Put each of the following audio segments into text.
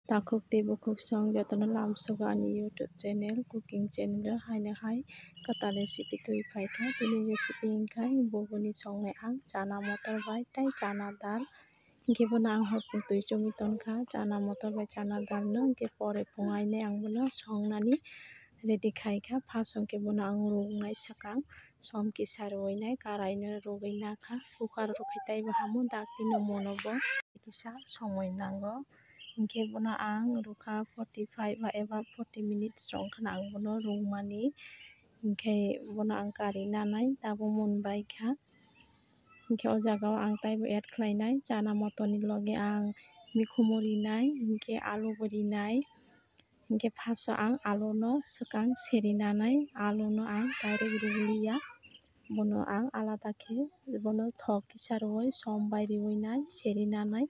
Takukti bukuk song jotono lamsoga ani YouTube channel cooking channel haino hai kata recipe tui paika bini recipe ingkai bogoni songnai ang chana motor bai tai chana dal hingke bono ang hopung tui chumi tonkha chana motor bai chana dal no hingke pore pungainai ang bono songnani ready khaikha first hingke bono ang rungnai sakang som kisa ruinai karai no rugui nakha cooker rukhai taibo hamu dakti no mono bo kisa somoi nango hingke bono ang rukha 45 ba eba 40 minutes rongkha ang bono rungmani hingke bono ang kari nanai tabo monbai kha hingke o jaga o ang taibo add khlainai chana motor ni loge ang mikhumu rinai hingke alu bo rinai hingke first o ang alu no swkang serinanai alu no ang direct ruliya bono ang alada khe bono thok kisa ruoi som bai riwinai serinanai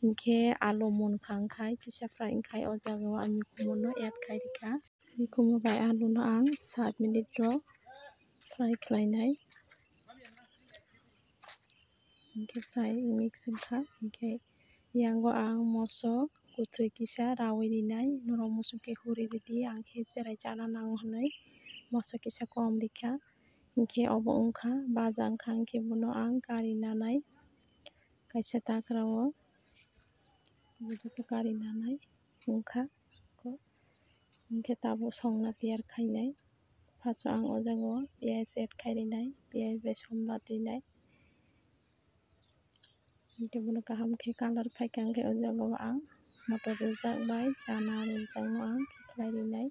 hingke alu monkha wngkhai kisa fry wngkhai o jaga o ang mikhumu no add khai rikha mikhumu bai alu no ang 7 minute ro fry khlainai hingke fry mix wngkha hingke yango ang moso kuthui kisa rawi rinai norok moso khe huri ridi ang khe cherai chana nango hinui moso kisa kom rikha hingke obo wngkha baja wngkha hingke bono ang kari nanai kaisa takra o kari nanai wngkha hingke tabuk songna tiyar khainai first o ang o jaga o piyaj add khai rinai piyaj bai sombat rinai hingke bono kaham khe color faikha hingke o jaga o ang motor rujak bai chana rujak no ang kheklai rinai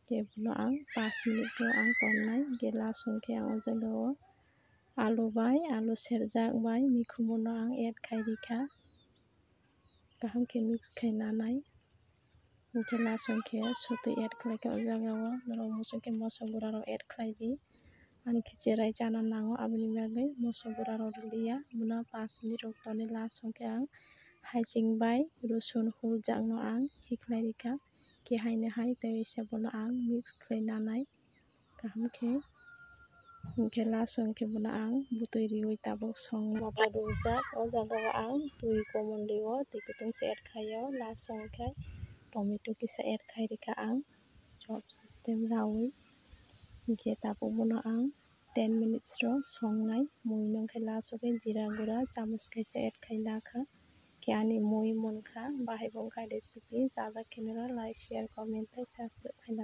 hingke bono ang 5 minute ro ang tonnai hingke last hingke ang o jaga o alu bai alu serjak bai mikhumu no ang add khai rikha kaham khe mix khai nanai hingke last hingke sotui add khlaikha o jaga o norok moso khe moso gura rok add khlai di ani khe cherai chana nango aboni bagui moso gura rok riliya bono 5 minute rok tonne last hingke ang haicing bai rosun huljak no ang kheklai rikha khe haino hai tei bono ang mix khlai nanai kaham khe hingke last hingke bono ang butui riwui tabuk song motor rujak o jaga o ang tui common riyo tui kutung se add khlaio last o hingke tomato kisa add khai rikha ang chop system rawi hingke tabuk bono ang 10 minutes ro songnai mui no hingke last o khe jeera gura chamuch kaisa add khai nakha khe ani mui monkha bahai bo wngkha recipe jadak khe noro like share comment tei subscribe khai na.